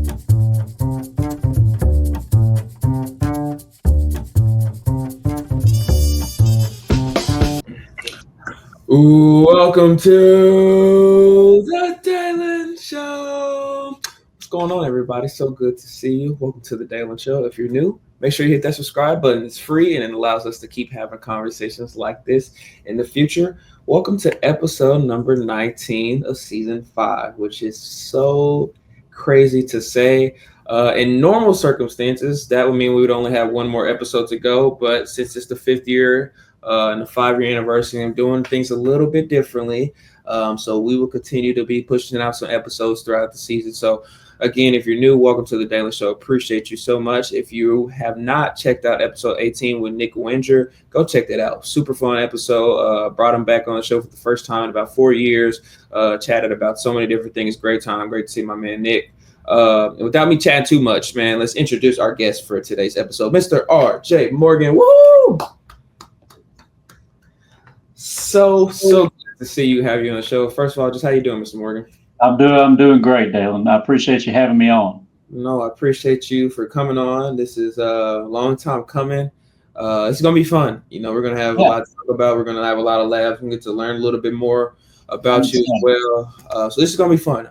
Welcome to the Dalen Show. What's going on, everybody? So good to see you. Welcome to the Dalen Show. If you're new, make sure you hit that subscribe button. It's free and it allows us to keep having conversations like this in the future. Welcome to episode number 19 of season 5, which is so crazy to say. In normal circumstances, that would mean we would only have one more episode to go. But since it's the 5th year and the 5-year anniversary, I'm doing things a little bit differently. So we will continue to be pushing out some episodes throughout the season. So again, if you're new, welcome to the Daily Show. Appreciate you so much. If you have not checked out episode 18 with Nick Winger, go check that out. Super fun episode. Brought him back on the show for the first time in about 4 years. Chatted about so many different things. Great time. Great to see my man Nick. Without me chatting too much, man, let's introduce our guest for today's episode, Mr. R.J. Morgan. Woo! So good to see you, have you on the show. First of all, just how you doing, Mr. Morgan? I'm doing great, Dalen. I appreciate you having me on. No, I appreciate you for coming on. This is a long time coming. It's gonna be fun. You know, we're gonna have a lot to talk about. We're gonna have a lot of laughs. We get to learn a little bit more about you as well. So this is gonna be fun.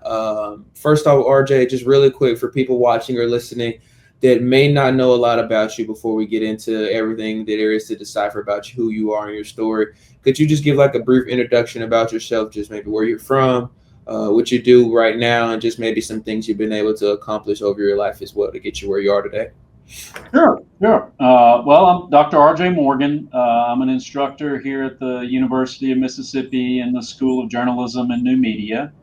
First off, RJ, just really quick for people watching or listening that may not know a lot about you before we get into everything that there is to decipher about you, who you are and your story. Could you just give like a brief introduction about yourself, just maybe where you're from, what you do right now, and just maybe some things you've been able to accomplish over your life as well to get you where you are today? Sure. Well, I'm Dr. R.J. Morgan. I'm an instructor here at the University of Mississippi in the School of Journalism and New Media.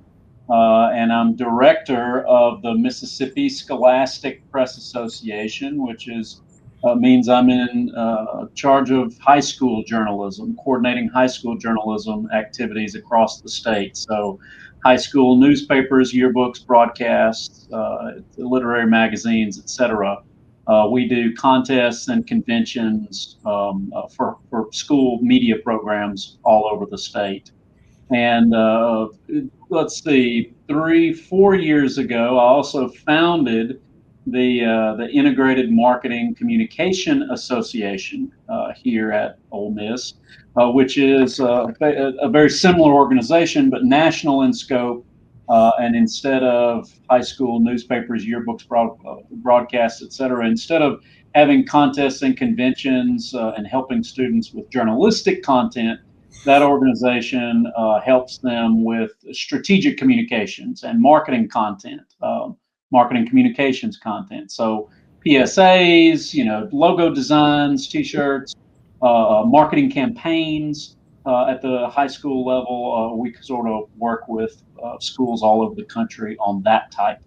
And I'm director of the Mississippi Scholastic Press Association, which means I'm in charge of high school journalism, coordinating high school journalism activities across the state. So high school newspapers, yearbooks, broadcasts, literary magazines, etc. We do contests and conventions for school media programs all over the state. And let's see, 3-4 years ago, I also founded the Integrated Marketing Communication Association here at Ole Miss, which is a very similar organization, but national in scope. And instead of high school newspapers, yearbooks, broadcasts, etc., instead of having contests and conventions and helping students with journalistic content, that organization helps them with strategic communications and marketing content, marketing communications content. So PSAs, logo designs, T-shirts, marketing campaigns at the high school level. We sort of work with schools all over the country on that type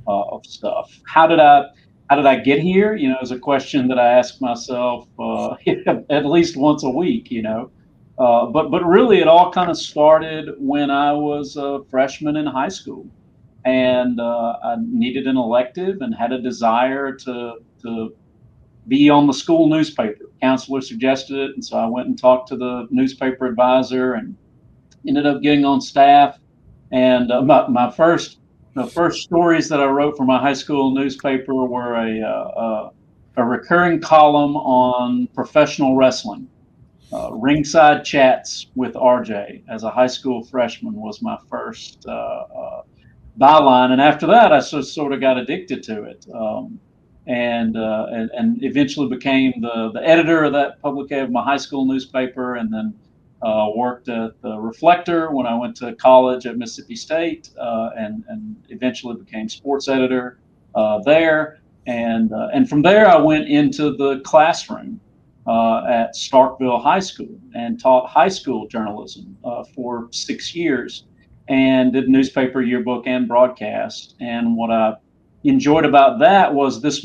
of stuff. How did I get here? Is a question that I ask myself at least once a week. But really, it all kind of started when I was a freshman in high school, and I needed an elective and had a desire to be on the school newspaper. Counselor suggested it, and so I went and talked to the newspaper advisor and ended up getting on staff. And the first stories that I wrote for my high school newspaper were a recurring column on professional wrestling. Ringside Chats with RJ as a high school freshman was my first byline, and after that, I sort of got addicted to it, and eventually became the editor of that of my high school newspaper, and then worked at the Reflector when I went to college at Mississippi State, and eventually became sports editor there, and from there I went into the classroom at Starkville High School and taught high school journalism for 6 years and did newspaper, yearbook, and broadcast. And what I enjoyed about that was this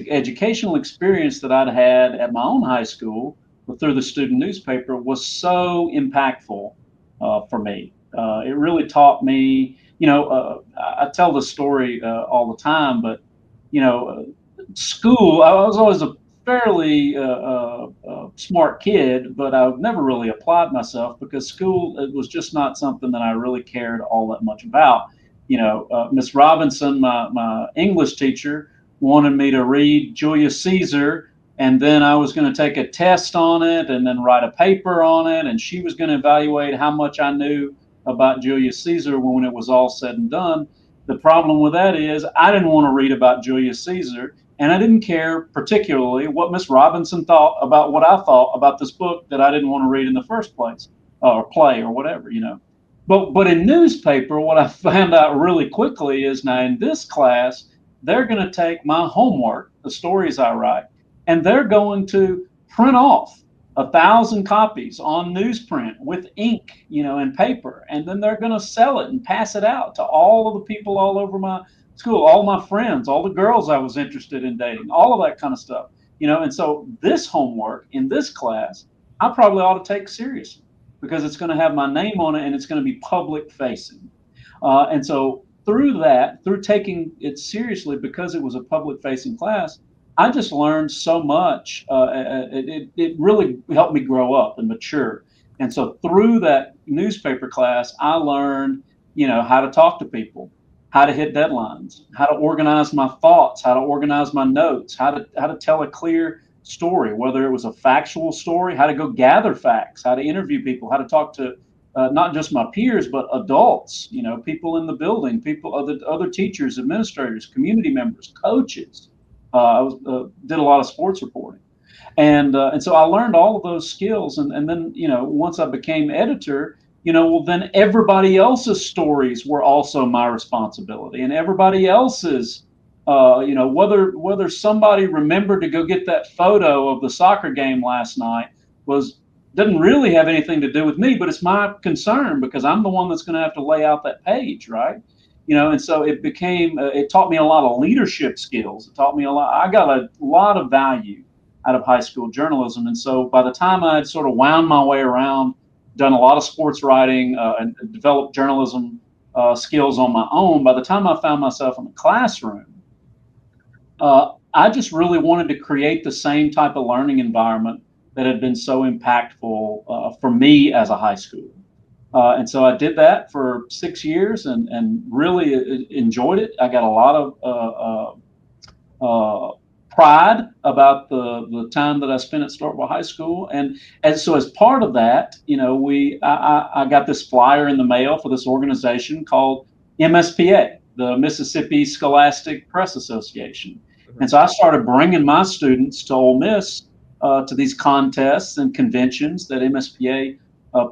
educational experience that I'd had at my own high school through the student newspaper was so impactful for me. It really taught me, I tell the story all the time, but, school, I was always a fairly smart kid, but I've never really applied myself because school, it was just not something that I really cared all that much about. Miss Robinson, my English teacher, wanted me to read Julius Caesar, and then I was going to take a test on it and then write a paper on it, and she was going to evaluate how much I knew about Julius Caesar when it was all said and done. The problem with that is I didn't want to read about Julius Caesar, and I didn't care particularly what Miss Robinson thought about what I thought about this book that I didn't want to read in the first place, or play or whatever. But in newspaper, what I found out really quickly is now in this class, they're going to take my homework, the stories I write, and they're going to print off 1,000 copies on newsprint with ink, and paper, and then they're going to sell it and pass it out to all of the people all over my school, all my friends, all the girls I was interested in dating, all of that kind of stuff, And so this homework in this class, I probably ought to take seriously because it's going to have my name on it and it's going to be public facing. And so through taking it seriously because it was a public facing class, I just learned so much. It really helped me grow up and mature. And so through that newspaper class, I learned, how to talk to people, how to hit deadlines, how to organize my thoughts, how to organize my notes, how to tell a clear story, whether it was a factual story, how to go gather facts, how to interview people, how to talk to not just my peers, but adults, people in the building, other teachers, administrators, community members, coaches. I did a lot of sports reporting. And so I learned all of those skills. And then, once I became editor, then everybody else's stories were also my responsibility, and everybody else's, whether somebody remembered to go get that photo of the soccer game last night didn't really have anything to do with me, but it's my concern because I'm the one that's going to have to lay out that page, right? And so it taught me a lot of leadership skills. It taught me a lot. I got a lot of value out of high school journalism. And so by the time I had sort of wound my way around, done a lot of sports writing and developed journalism skills on my own, by the time I found myself in the classroom, I just really wanted to create the same type of learning environment that had been so impactful for me as a high schooler. And so I did that for 6 years and really enjoyed it. I got a lot of pride about the time that I spent at Starkville High School. And so as part of that, I got this flyer in the mail for this organization called MSPA, the Mississippi Scholastic Press Association. And so I started bringing my students to Ole Miss to these contests and conventions that MSPA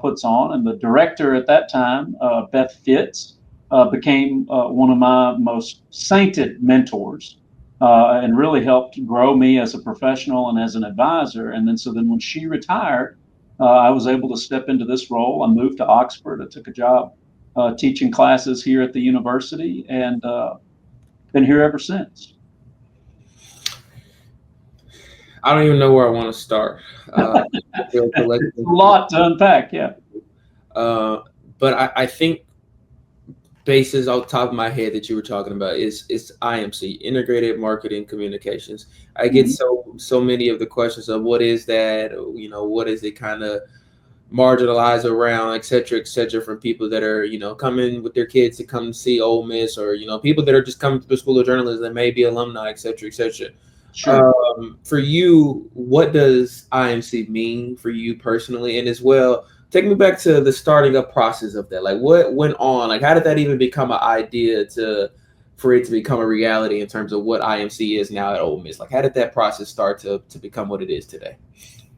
puts on. And the director at that time, Beth Fitz, became one of my most sainted mentors and really helped grow me as a professional and as an advisor. And then when she retired, I was able to step into this role. I moved to Oxford. I took a job teaching classes here at the university and been here ever since. I don't even know where I want to start. It's a lot to unpack, yeah. But I think bases off the top of my head that you were talking about is IMC, Integrated Marketing Communications. I get so many of the questions of what is that, what is it kind of marginalized around, et cetera, from people that are, coming with their kids to come see Ole Miss, or, people that are just coming to the School of Journalism that may be alumni, et cetera, et cetera. Sure. For you, what does IMC mean for you personally? And as well, take me back to the starting up process of that. Like, what went on? Like, how did that even become an idea for it to become a reality in terms of what IMC is now at Ole Miss? Like, how did that process start to become what it is today?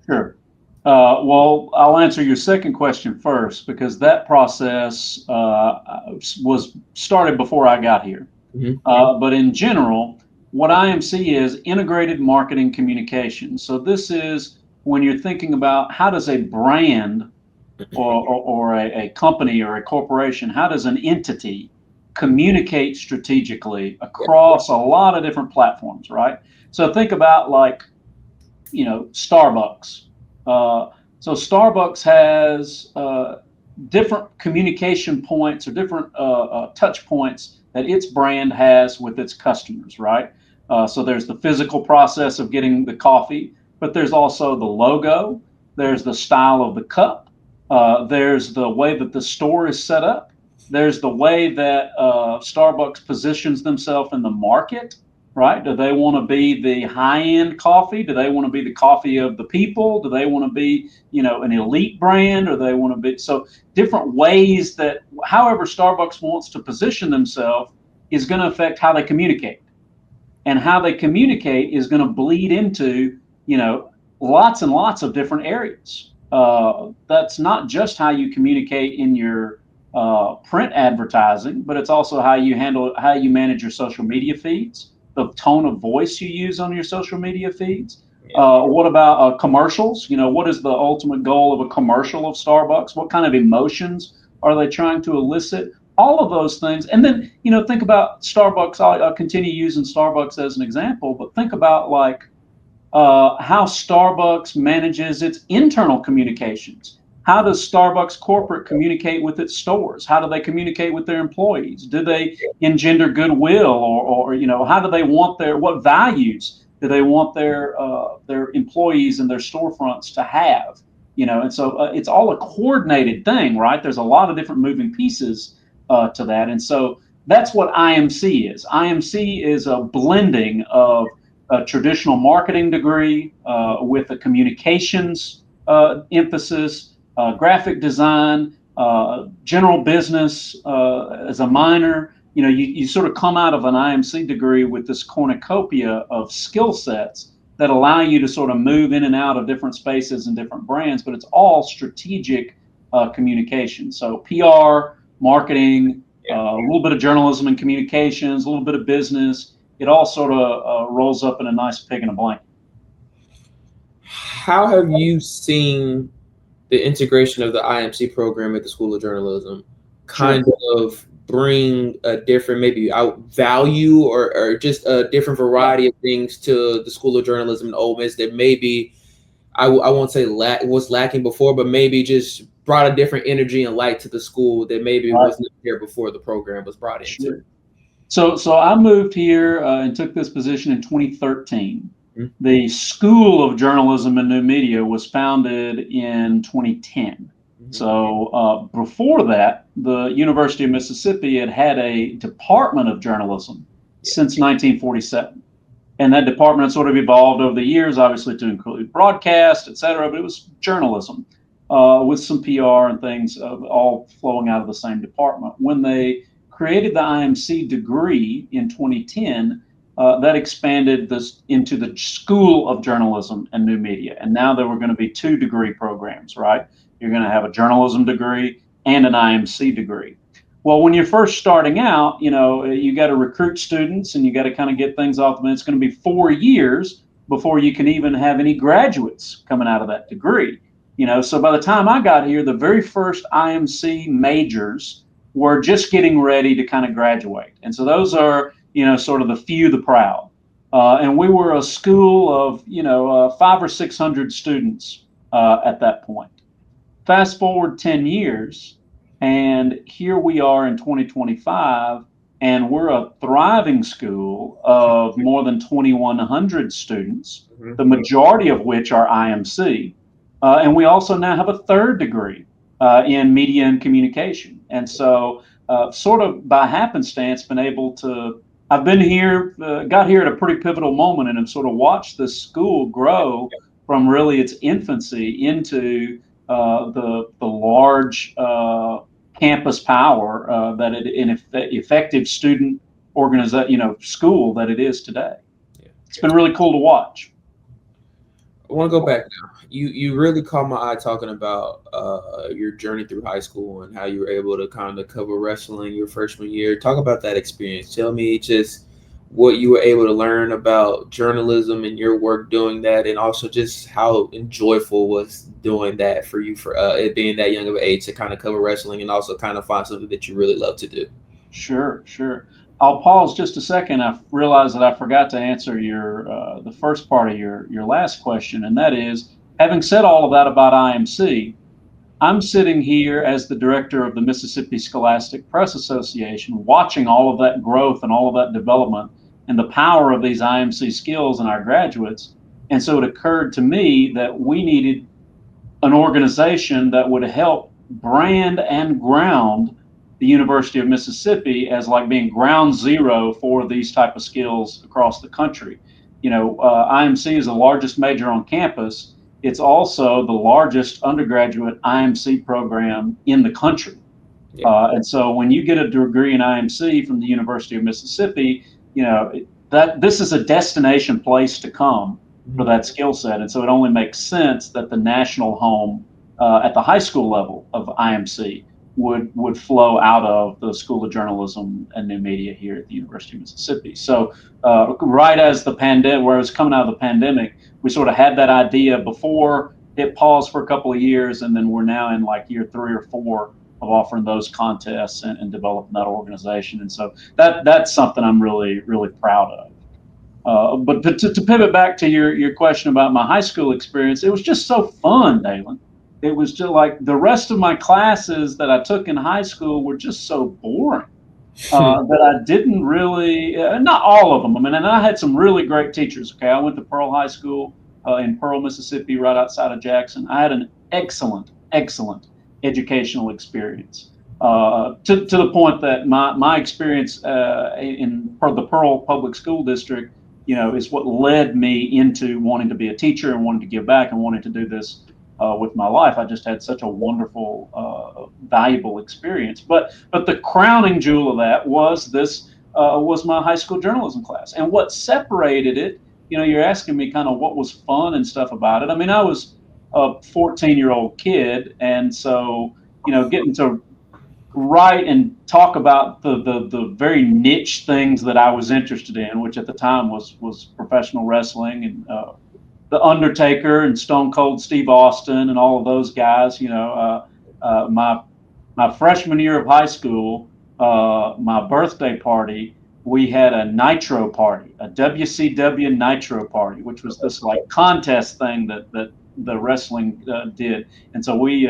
Sure. Well, I'll answer your second question first, because that process was started before I got here. Mm-hmm. But in general, what IMC is integrated marketing communications. So this is when you're thinking about how does a brand or a company or a corporation, how does an entity communicate strategically across a lot of different platforms, right? So think about Starbucks. So Starbucks has different communication points or different touch points that its brand has with its customers, right? So there's the physical process of getting the coffee, but there's also the logo, there's the style of the cup, there's the way that the store is set up, There's the way that Starbucks positions themselves in the market, right? Do they want to be the high-end coffee? Do they want to be the coffee of the people? Do they want to be, an elite brand? Or they want to be, so different ways that, however Starbucks wants to position themselves is going to affect how they communicate. And how they communicate is going to bleed into, lots and lots of different areas. That's not just how you communicate in your print advertising, but it's also how you manage your social media feeds, the tone of voice you use on your social media feeds. What about commercials? What is the ultimate goal of a commercial of Starbucks? What kind of emotions are they trying to elicit? All of those things. And then, think about Starbucks. I'll continue using Starbucks as an example, but think about how Starbucks manages its internal communications. How does Starbucks corporate communicate with its stores? How do they communicate with their employees? Do they engender goodwill, or how do they want what values do they want their employees and their storefronts to have? And so it's all a coordinated thing, right? There's a lot of different moving pieces to that, and so that's what IMC is. IMC is a blending of a traditional marketing degree with a communications emphasis, graphic design, general business as a minor. You sort of come out of an IMC degree with this cornucopia of skill sets that allow you to sort of move in and out of different spaces and different brands, but it's all strategic communication. So PR, marketing, a little bit of journalism and communications, a little bit of business. It all sort of rolls up in a nice pig in a blanket. How have you seen the integration of the IMC program at the School of Journalism kind of bring a different maybe out value or just a different variety of things to the School of Journalism in Ole Miss that maybe I won't say was lacking before, but maybe just brought a different energy and light to the school that maybe wasn't here before the program was brought into? So I moved here and took this position in 2013. Mm-hmm. The School of Journalism and New Media was founded in 2010. Mm-hmm. So before that, the University of Mississippi had a Department of Journalism since 1947. And that department sort of evolved over the years, obviously to include broadcast, et cetera, but it was journalism with some PR and things all flowing out of the same department. When they created the IMC degree in 2010, that expanded this into the School of Journalism and New Media. And now there were going to be 2 degree programs, right? You're going to have a journalism degree and an IMC degree. Well, when you're first starting out, you got to recruit students and you got to kind of get things off. It's going to be 4 years before you can even have any graduates coming out of that degree. So by the time I got here, the very first IMC majors were just getting ready to kind of graduate. And so those are, sort of the few, the proud. And we were a school of, 500 or 600 students at that point. Fast forward 10 years, and here we are in 2025, and we're a thriving school of more than 2,100 students, the majority of which are IMC. And we also now have a 3rd degree in media and communication. And so sort of by happenstance, I've been here, got here at a pretty pivotal moment and have sort of watched this school grow from really its infancy into the large campus power that effective student school that it is today. It's been really cool to watch. I want to go back now. You really caught my eye talking about your journey through high school and how you were able to kind of cover wrestling your freshman year. Talk about that experience. Tell me just what you were able to learn about journalism and your work doing that, and also just how enjoyable was doing that for you for it being that young of an age to kind of cover wrestling and also kind of find something that you really love to do. Sure. I'll pause just a second. I realized that I forgot to answer the first part of your last question, and that is, having said all of that about IMC, I'm sitting here as the director of the Mississippi Scholastic Press Association, watching all of that growth and all of that development and the power of these IMC skills in our graduates. And so it occurred to me that we needed an organization that would help brand and ground the University of Mississippi as like being ground zero for these type of skills across the country. IMC is the largest major on campus. It's also the largest undergraduate IMC program in the country. Yeah. And so when you get a degree in IMC from the University of Mississippi, that this is a destination place to come for that skill set. And so it only makes sense that the national home at the high school level of IMC would flow out of the School of Journalism and New Media here at the University of Mississippi. So right as the pandemic, where it was coming out of the pandemic, we sort of had that idea before it paused for a couple of years, and then we're now in like year 3 or 4 of offering those contests and developing that organization. And so that's something I'm really, really proud of. But to pivot back to your question about my high school experience, it was just so fun, Dalen. It was just like the rest of my classes that I took in high school were just so boring that I didn't really, not all of them. I mean, and I had some really great teachers. Okay, I went to Pearl High School in Pearl, Mississippi, right outside of Jackson. I had an excellent educational experience to the point that my experience in the Pearl Public School District, is what led me into wanting to be a teacher and wanting to give back and wanting to do this with my life. I just had such a wonderful, valuable experience. But the crowning jewel of that was was my high school journalism class. And what separated it, you're asking me kind of what was fun and stuff about it. I mean, I was a 14-year-old kid, and so getting to write and talk about the very niche things that I was interested in, which at the time was professional wrestling and The Undertaker and Stone Cold Steve Austin and all of those guys. My freshman year of high school, my birthday party, we had a nitro party, a WCW nitro party, which was this like contest thing that the wrestling did. And so we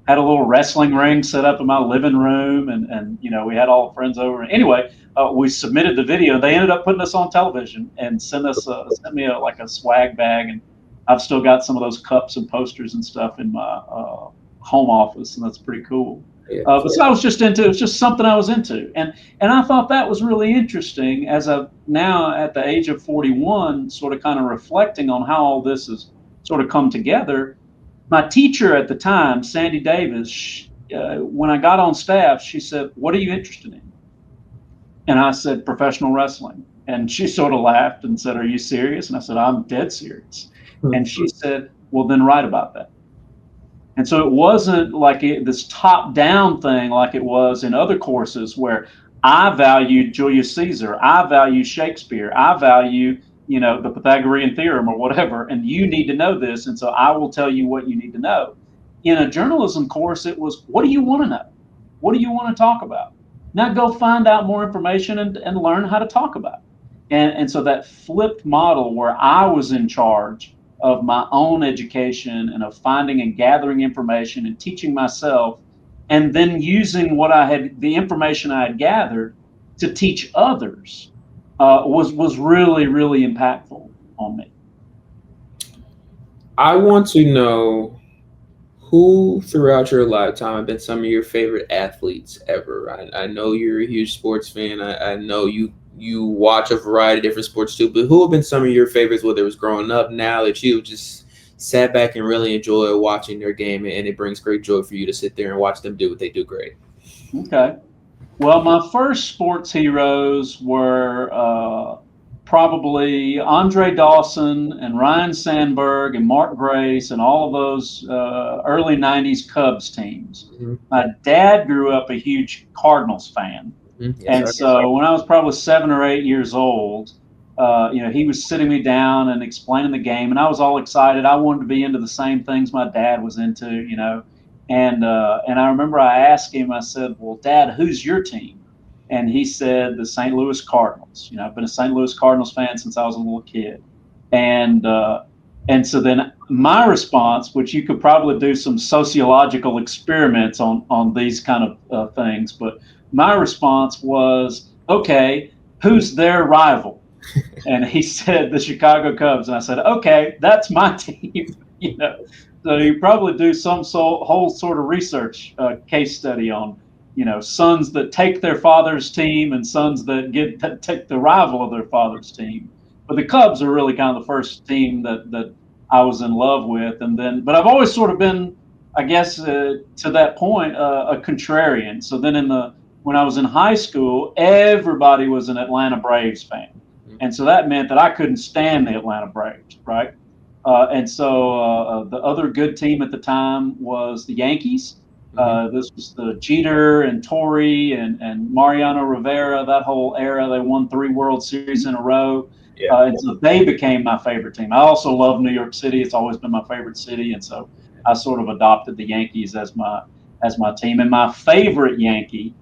had a little wrestling ring set up in my living room, and we had all the friends over. Anyway, we submitted the video. They ended up putting us on television and sent me a swag bag, and I've still got some of those cups and posters and stuff in my home office, and that's pretty cool. Yeah. But so I was just into it. It was just something I was into, and I thought that was really interesting. As I've now at the age of 41, sort of kind of reflecting on how all this has sort of come together. My teacher at the time, Sandy Davis, when I got on staff, she said, "What are you interested in?" And I said, "Professional wrestling." And she sort of laughed and said, "Are you serious?" And I said, "I'm dead serious." And she said, "Well, then write about that." And so it wasn't like this top-down thing like it was in other courses where I valued Julius Caesar, I value Shakespeare, I value the Pythagorean theorem or whatever, and you need to know this, and so I will tell you what you need to know. In a journalism course, it was, what do you want to know? What do you want to talk about? Now go find out more information and learn how to talk about it. And so that flipped model where I was in charge of my own education and of finding and gathering information and teaching myself, and then using the information I had gathered to teach others, was really, really impactful on me. I want to know who throughout your lifetime have been some of your favorite athletes ever. I know you're a huge sports fan. I know you watch a variety of different sports too, but who have been some of your favorites, whether it was growing up, now that you just sat back and really enjoy watching their game, and it brings great joy for you to sit there and watch them do what they do great? Okay. Well, my first sports heroes were probably Andre Dawson and Ryan Sandberg and Mark Grace and all of those early 90s Cubs teams. Mm-hmm. My dad grew up a huge Cardinals fan. Mm-hmm. Yes, and so when I was probably 7 or 8 years old, he was sitting me down and explaining the game, and I was all excited. I wanted to be into the same things my dad was into, And I remember I asked him, I said, "Well, Dad, who's your team?" And he said, "The St. Louis Cardinals." I've been a St. Louis Cardinals fan since I was a little kid. And so then my response, which you could probably do some sociological experiments on these kind of things, but my response was, "Okay, who's their rival?" And he said, "The Chicago Cubs." And I said, "Okay, that's my team." So you probably do some whole sort of research case study on, sons that take their father's team and sons that take the rival of their father's team. But the Cubs are really kind of the first team that I was in love with, but I've always sort of been, I guess, to that point, a contrarian. So then when I was in high school, everybody was an Atlanta Braves fan, and so that meant that I couldn't stand the Atlanta Braves, right? And so the other good team at the time was the Yankees. This was the Jeter and Torre and Mariano Rivera, that whole era. They won 3 World Series in a row. And so they became my favorite team. I also love New York City. It's always been my favorite city. And so I sort of adopted the Yankees as my team. And my favorite Yankee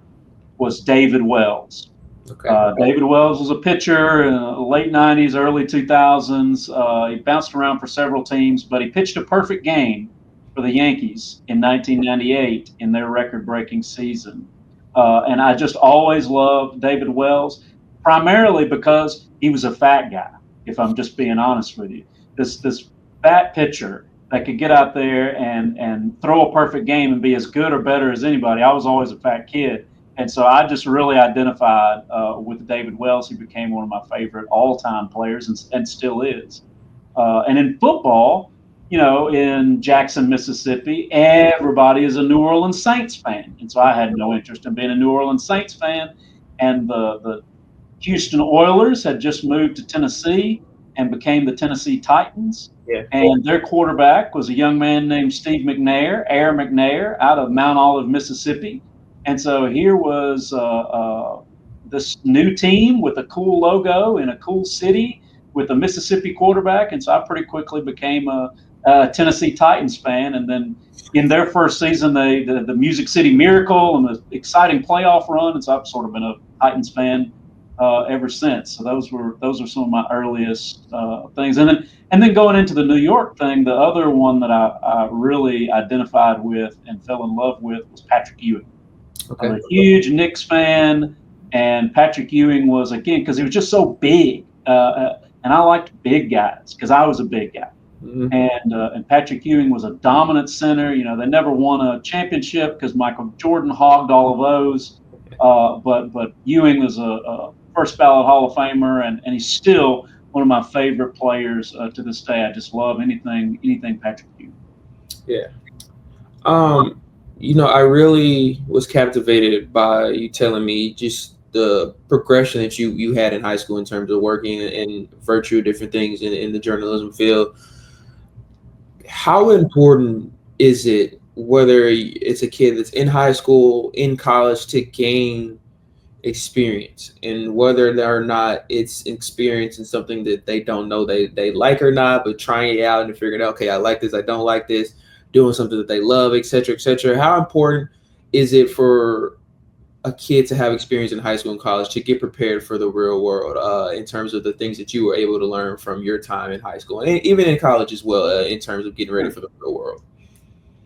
was David Wells. Okay. David Wells was a pitcher in the late 90s, early 2000s. He bounced around for several teams, but he pitched a perfect game for the Yankees in 1998 in their record-breaking season. And I just always loved David Wells, primarily because he was a fat guy, if I'm just being honest with you. This fat pitcher that could get out there and throw a perfect game and be as good or better as anybody. I was always a fat kid. And so I just really identified with David Wells. He became one of my favorite all-time players and still is. And in football, in Jackson, Mississippi, everybody is a New Orleans Saints fan. And so I had no interest in being a New Orleans Saints fan. And the Houston Oilers had just moved to Tennessee and became the Tennessee Titans. Yeah. And their quarterback was a young man named Steve McNair, Air McNair, out of Mount Olive, Mississippi. And so here was this new team with a cool logo in a cool city with a Mississippi quarterback. And so I pretty quickly became a Tennessee Titans fan. And then in their first season, the Music City Miracle and the exciting playoff run. And so I've sort of been a Titans fan ever since. So those are some of my earliest things. And then going into the New York thing, the other one that I really identified with and fell in love with was Patrick Ewing. Okay. I'm a huge Knicks fan, and Patrick Ewing was, again, because he was just so big, and I liked big guys because I was a big guy. Mm-hmm. And Patrick Ewing was a dominant center. They never won a championship because Michael Jordan hogged all of those. But Ewing was a first ballot Hall of Famer, and he's still one of my favorite players to this day. I just love anything Patrick Ewing. Yeah. I really was captivated by you telling me just the progression that you had in high school in terms of working and virtue different things in the journalism field. How important is it, whether it's a kid that's in high school, in college, to gain experience, and whether or not it's experience in something that they don't know they like or not, but trying it out and figuring out, okay, I like this, I don't like this, doing something that they love, et cetera, et cetera. How important is it for a kid to have experience in high school and college to get prepared for the real world in terms of the things that you were able to learn from your time in high school and even in college as well in terms of getting ready for the real world?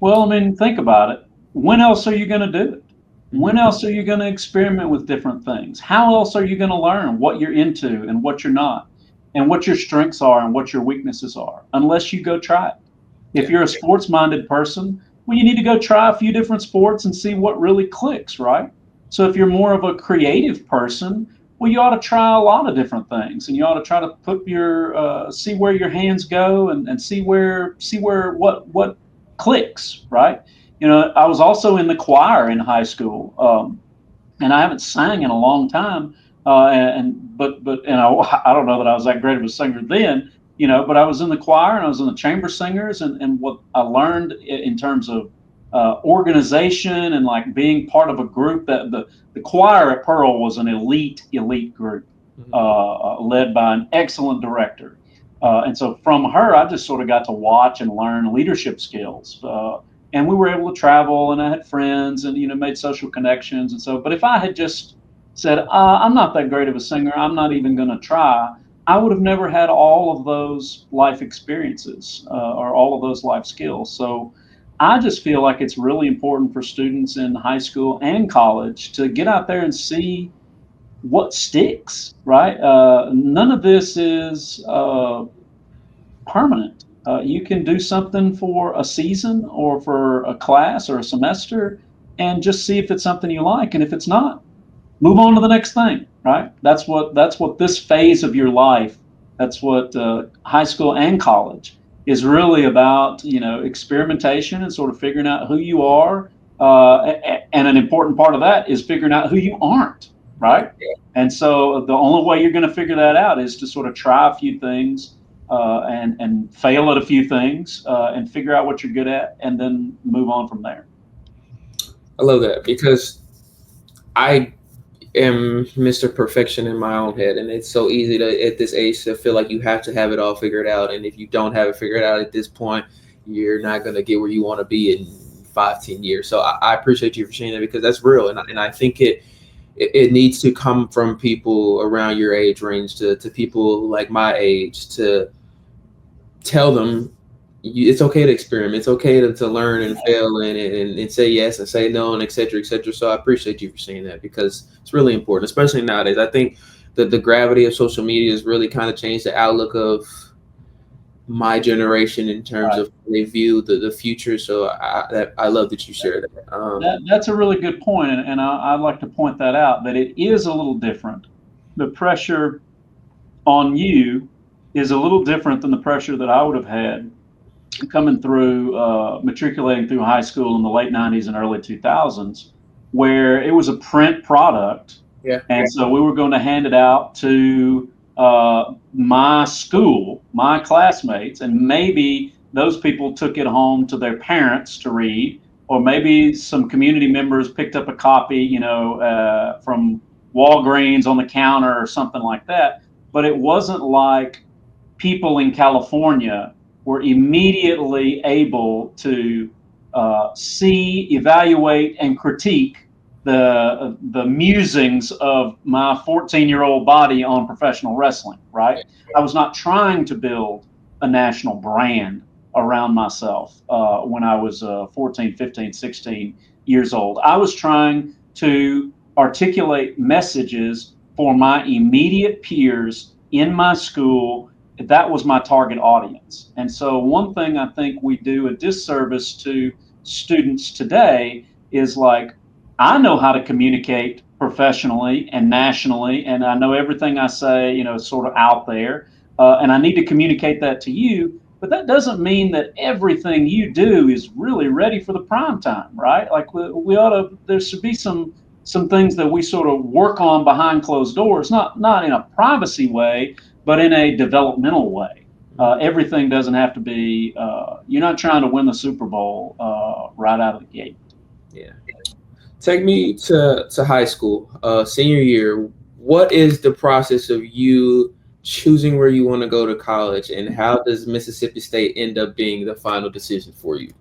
Well, think about it. When else are you going to do it? When else are you going to experiment with different things? How else are you going to learn what you're into and what you're not, and what your strengths are and what your weaknesses are, unless you go try it? If you're a sports-minded person, well, you need to go try a few different sports and see what really clicks, right? So if you're more of a creative person, well, you ought to try a lot of different things, and you ought to try to put see where your hands go and see where what clicks, right? I was also in the choir in high school, and I haven't sang in a long time, but I don't know that I was that great of a singer then. But I was in the choir and I was in the chamber singers, and what I learned in terms of organization and like being part of a group, that the choir at Pearl was an elite group, led by an excellent director. And so from her, I just sort of got to watch and learn leadership skills. And we were able to travel, and I had friends and, made social connections. And so, but if I had just said, I'm not that great of a singer, I'm not even going to try, I would have never had all of those life experiences or all of those life skills. So I just feel like it's really important for students in high school and college to get out there and see what sticks, right? None of this is permanent. You can do something for a season or for a class or a semester, and just see if it's something you like. And if it's not, move on to the next thing, right? That's what this phase of your life, that's what high school and college is really about, experimentation and sort of figuring out who you are. And an important part of that is figuring out who you aren't, right? And so the only way you're going to figure that out is to sort of try a few things and fail at a few things and figure out what you're good at and then move on from there. I love that because I am Mr. Perfection in my own head, and it's so easy to at this age to feel like you have to have it all figured out, and if you don't have it figured out at this point, you're not going to get where you want to be in 5-10 years. So I appreciate you for sharing that because that's real, and I think it needs to come from people around your age range to people like my age to tell them it's okay to experiment. It's okay to learn and fail and say yes and say no and et cetera, et cetera. So I appreciate you for saying that because it's really important, especially nowadays. I think that the gravity of social media has really kind of changed the outlook of my generation in terms of how they view the future. So I love that you shared that. That's a really good point, and I'd like to point that out, that it is a little different. The pressure on you is a little different than the pressure that I would have had coming through, matriculating through high school in the late 90s and early 2000s, where it was a print product. Yeah. And so we were going to hand it out to my school, my classmates, and maybe those people took it home to their parents to read, or maybe some community members picked up a copy, from Walgreens on the counter or something like that. But it wasn't like people in California were immediately able to see, evaluate, and critique the musings of my 14-year-old body on professional wrestling, right? I was not trying to build a national brand around myself when I was 14, 15, 16 years old. I was trying to articulate messages for my immediate peers in my school. That was my target audience. And so one thing I think we do a disservice to students today is like, I know how to communicate professionally and nationally, and I know everything I say, sort of out there, and I need to communicate that to you. But that doesn't mean that everything you do is really ready for the prime time, right? Like we ought to. There should be some things that we sort of work on behind closed doors, not in a privacy way, but in a developmental way. Everything doesn't have to be. You're not trying to win the Super Bowl right out of the gate. Yeah. Take me to high school, senior year. What is the process of you choosing where you want to go to college, and how does Mississippi State end up being the final decision for you?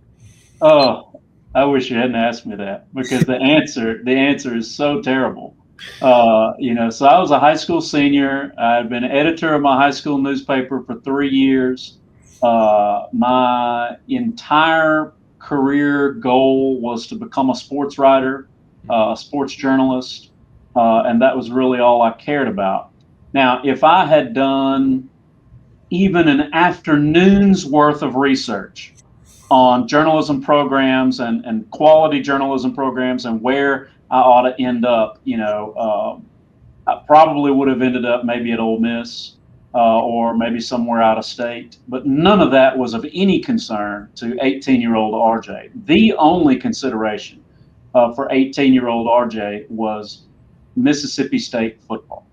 Oh, I wish you hadn't asked me that, because the answer is so terrible. So I was a high school senior. I'd been editor of my high school newspaper for 3 years. My entire career goal was to become a sports writer, a sports journalist, and that was really all I cared about. Now, if I had done even an afternoon's worth of research on journalism programs and quality journalism programs and where I ought to end up, I probably would have ended up maybe at Ole Miss or maybe somewhere out of state. But none of that was of any concern to 18-year-old RJ. The only consideration for 18-year-old RJ was Mississippi State football.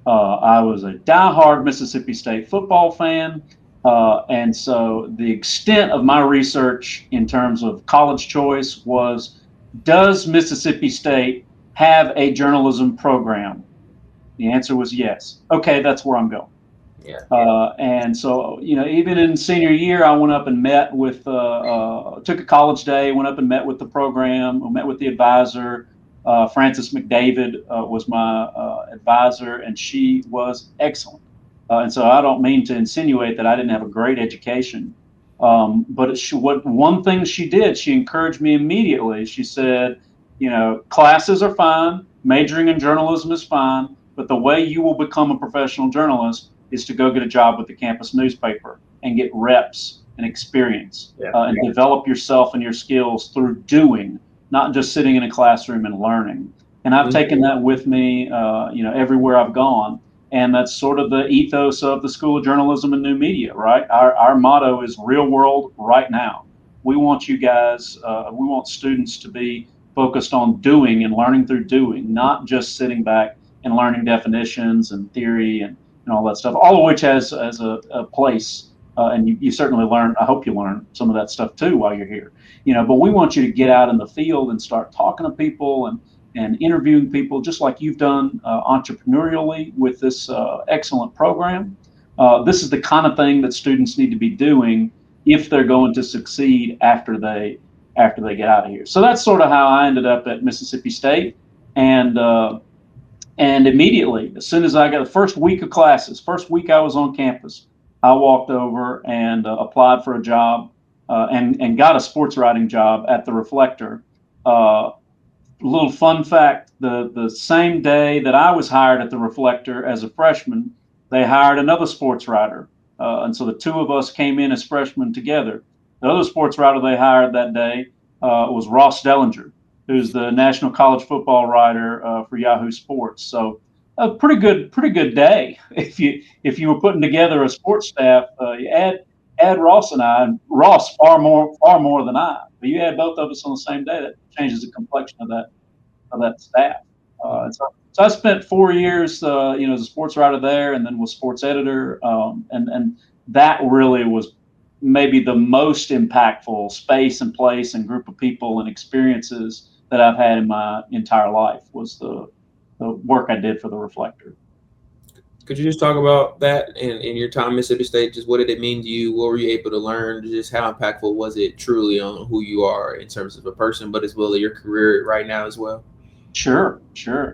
I was a diehard Mississippi State football fan. And so the extent of my research in terms of college choice was, does Mississippi State have a journalism program? The answer was yes. Okay, that's where I'm going. Yeah. And so, even in senior year, I went up and met with, took a college day, went up and met with the program, met with the advisor. Frances McDavid was my advisor, and she was excellent. And so I don't mean to insinuate that I didn't have a great education. But one thing she did, she encouraged me immediately. She said, classes are fine, majoring in journalism is fine, but the way you will become a professional journalist is to go get a job with the campus newspaper and get reps and experience and develop yourself and your skills through doing not just sitting in a classroom and learning. And I've taken that with me, everywhere I've gone. And that's sort of the ethos of the School of Journalism and New Media, right? Our motto is real world right now. We want you guys, we want students to be focused on doing and learning through doing, not just sitting back and learning definitions and theory and all that stuff, all of which has a place. And you certainly learn, I hope you learn some of that stuff too while you're here. But we want you to get out in the field and start talking to people and interviewing people, just like you've done entrepreneurially with this excellent program. This is the kind of thing that students need to be doing if they're going to succeed after they get out of here. So that's sort of how I ended up at Mississippi State. And immediately, as soon as I got the first week of classes, first week I was on campus, I walked over and applied for a job and got a sports writing job at the Reflector. Little fun fact, the same day that I was hired at the Reflector as a freshman, they hired another sports writer. And so the two of us came in as freshmen together. The other sports writer they hired that day was Ross Dellinger, who's the national college football writer for Yahoo Sports. So a pretty good day if you were putting together a sports staff. You add Ross and I, and Ross far more than I. But you add both of us on the same day, that changes the complexion of that staff. So I spent 4 years, as a sports writer there, and then was sports editor, and that really was maybe the most impactful space and place and group of people and experiences that I've had in my entire life was the work I did for the Reflector. Could you just talk about that in your time at Mississippi State? Just what did it mean to you? What were you able to learn? Just how impactful was it truly on who you are in terms of a person, but as well as your career right now as well? Sure.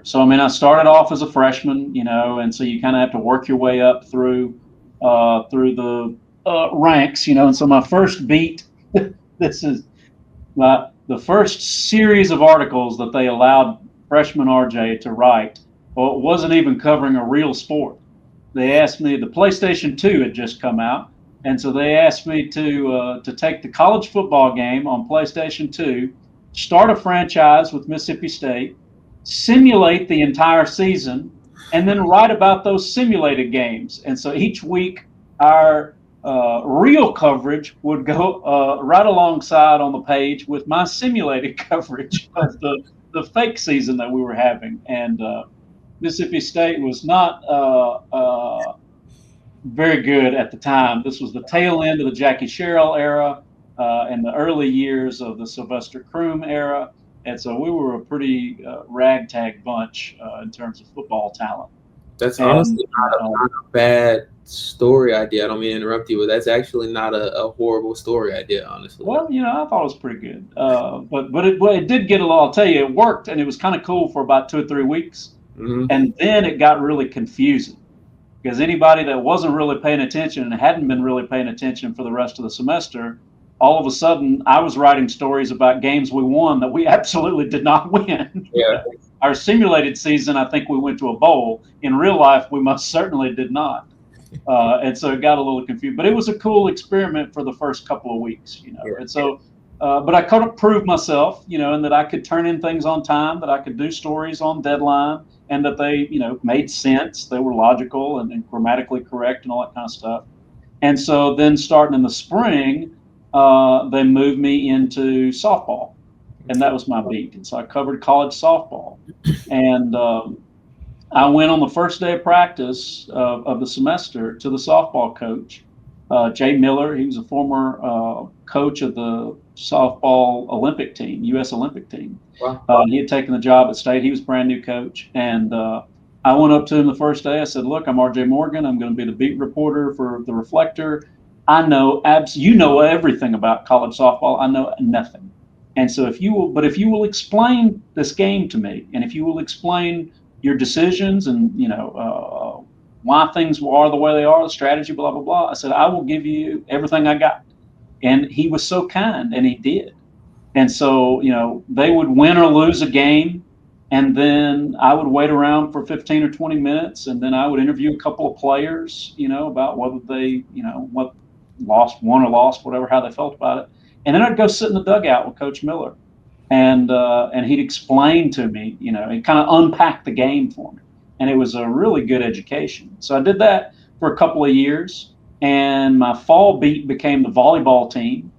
So, I started off as a freshman, and so you kind of have to work your way up through the ranks, and so my first beat, this is the first series of articles that they allowed freshman RJ to write. Well, it wasn't even covering a real sport. They asked me, the PlayStation 2 had just come out, and so they asked me to take the college football game on PlayStation 2, start a franchise with Mississippi State, simulate the entire season, and then write about those simulated games. And so each week, our real coverage would go right alongside on the page with my simulated coverage of the fake season that we were having. And Mississippi State was not very good at the time. This was the tail end of the Jackie Sherrill era and the early years of the Sylvester Croom era. And so we were a pretty ragtag bunch in terms of football talent. That's honestly not a bad story idea. I don't mean to interrupt you, but that's actually not a horrible story idea, honestly. Well, I thought it was pretty good. But it did get a lot. I'll tell you, it worked, and it was kind of cool for about 2 or 3 weeks. Mm-hmm. And then it got really confusing because anybody that wasn't really paying attention and hadn't been really paying attention for the rest of the semester, all of a sudden I was writing stories about games we won that we absolutely did not win. Yeah. Our simulated season, I think we went to a bowl. In real life, we most certainly did not. And so it got a little confused. But it was a cool experiment for the first couple of weeks, Yeah. And so, but I could have proved myself, and that I could turn in things on time, that I could do stories on deadline, and that they, made sense. They were logical and grammatically correct and all that kind of stuff. And so then starting in the spring, they moved me into softball. And that was my beat. And so I covered college softball. And I went on the first day of practice of the semester to the softball coach, Jay Miller. He was a former coach of the softball Olympic team, U.S. Olympic team. Wow. He had taken the job at State. He was a brand new coach. And I went up to him the first day. I said, look, I'm RJ Morgan. I'm going to be the beat reporter for the Reflector. I know you know everything about college softball. I know nothing. And so if you will explain this game to me, and if you will explain your decisions and why things are the way they are, the strategy, blah blah blah, I said I will give you everything I got. And he was so kind, and he did. And so they would win or lose a game, and then I would wait around for 15 or 20 minutes, and then I would interview a couple of players, about whether they, won or lost, whatever, how they felt about it. And then I'd go sit in the dugout with Coach Miller. and he'd explain to me, and kind of unpack the game for me. And it was a really good education. So I did that for a couple of years, and my fall beat became the volleyball team,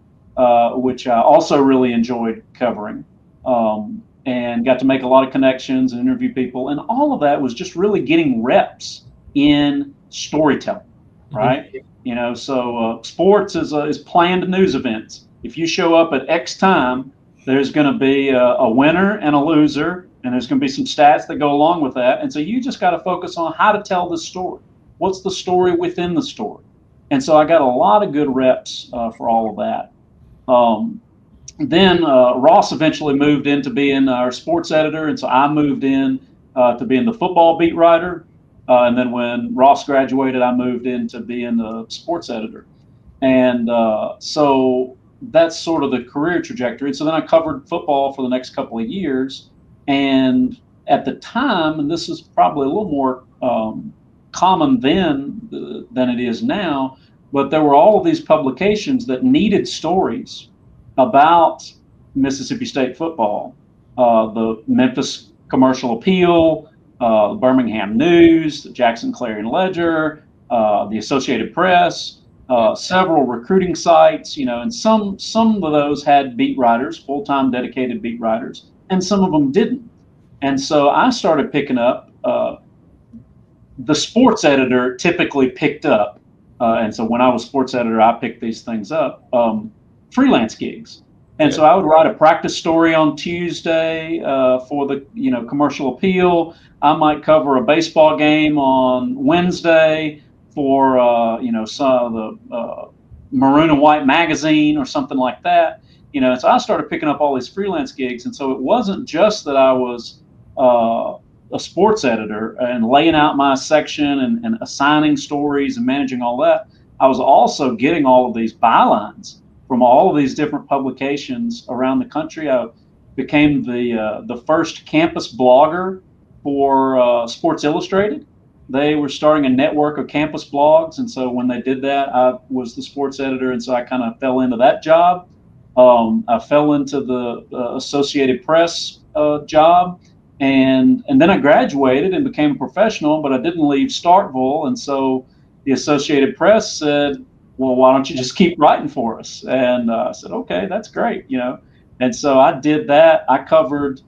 which I also really enjoyed covering, and got to make a lot of connections and interview people. And all of that was just really getting reps in storytelling, right? Mm-hmm. So sports is planned news events. If you show up at X time, there's going to be a winner and a loser, and there's going to be some stats that go along with that. And so you just got to focus on how to tell the story. What's the story within the story? And so I got a lot of good reps for all of that. Then Ross eventually moved into being our sports editor, and so I moved in to being the football beat writer. And then when Ross graduated, I moved into being the sports editor. And so that's sort of the career trajectory. So then I covered football for the next couple of years. And at the time, and this is probably a little more common then than it is now, but there were all of these publications that needed stories about Mississippi State football. The Memphis Commercial Appeal, the Birmingham News, the Jackson Clarion Ledger, the Associated Press, several recruiting sites, and some of those had beat writers, full-time dedicated beat writers, and some of them didn't. And so I started picking up, the sports editor typically picked up, and so when I was sports editor, I picked these things up, freelance gigs. And so I would write a practice story on Tuesday for the Commercial Appeal. I might cover a baseball game on Wednesday for some of the Maroon and White magazine or something like that. So I started picking up all these freelance gigs, and so it wasn't just that I was a sports editor and laying out my section and assigning stories and managing all that. I was also getting all of these bylines from all of these different publications around the country. I became the first campus blogger for Sports Illustrated. They were starting a network of campus blogs, and so when they did that, I was the sports editor, and so I kind of fell into that job. I fell into the Associated Press job, and then I graduated and became a professional, but I didn't leave Starkville, and so the Associated Press said, well, why don't you just keep writing for us? And I said, okay, that's great, And so I did that. I covered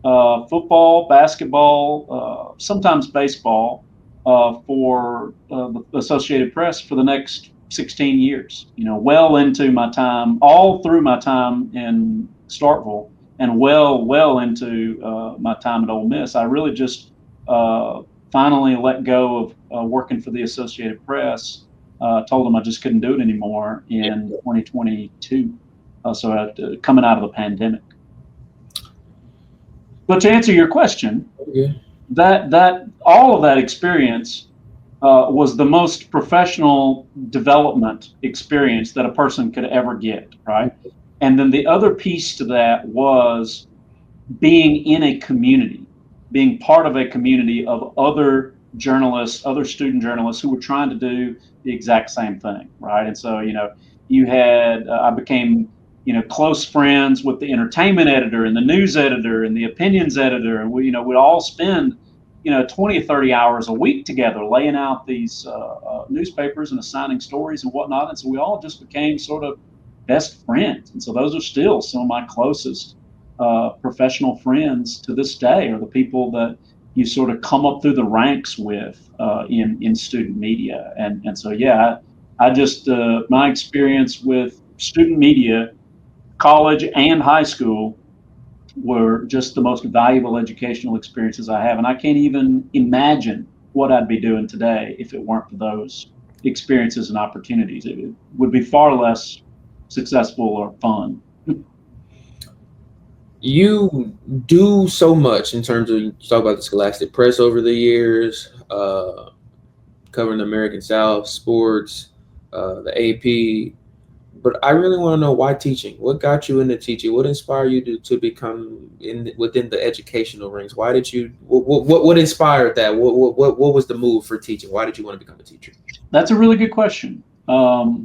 football, basketball, sometimes baseball for the Associated Press for the next 16 years, well into my time, all through my time in Starkville and well into my time at Ole Miss. I really just finally let go of working for the Associated Press. Told them I just couldn't do it anymore in 2022. So coming out of the pandemic. But to answer your question, that all of that experience was the most professional development experience that a person could ever get, right? And then the other piece to that was being in a community, being part of a community of other journalists, other student journalists who were trying to do the exact same thing, right? And so, you had, I became, close friends with the entertainment editor and the news editor and the opinions editor. And we'd all spend, 20 or 30 hours a week together laying out these newspapers and assigning stories and whatnot. And so we all just became sort of best friends. And so those are still some of my closest professional friends to this day, are the people that you sort of come up through the ranks with in student media. And so, I just, my experience with student media, college and high school, were just the most valuable educational experiences I have. And I can't even imagine what I'd be doing today if it weren't for those experiences and opportunities. It would be far less successful or fun. You do so much in terms of, you talk about the Scholastic Press over the years, covering the American South, sports, the AP. But I really want to know, why teaching? What got you into teaching? What inspired you to become within the educational rings? Why did you? What inspired that? What was the move for teaching? Why did you want to become a teacher? That's a really good question. I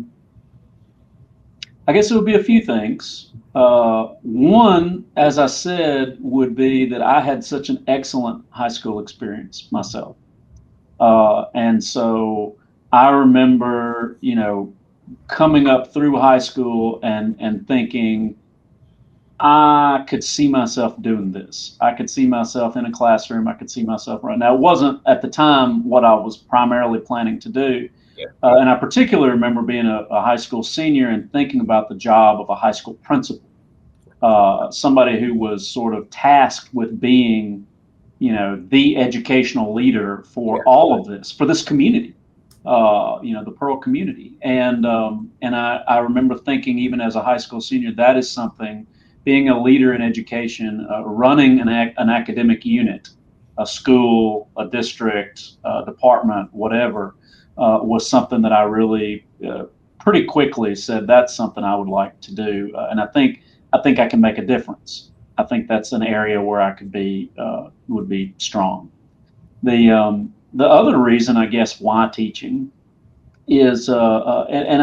guess it would be a few things. One, as I said, would be that I had such an excellent high school experience myself. And so I remember, coming up through high school and thinking, I could see myself doing this. I could see myself in a classroom. I could see myself right now. It wasn't at the time what I was primarily planning to do. Yeah. And I particularly remember being a high school senior and thinking about the job of a high school principal, somebody who was sort of tasked with being, the educational leader for all of this, for this community, the Pearl community. And I remember thinking, even as a high school senior, that is something, being a leader in education, running an academic unit, a school, a district, a department, whatever, was something that I really pretty quickly said, that's something I would like to do. And I think I can make a difference. I think that's an area where I could would be strong. The other reason, I guess, why teaching is, and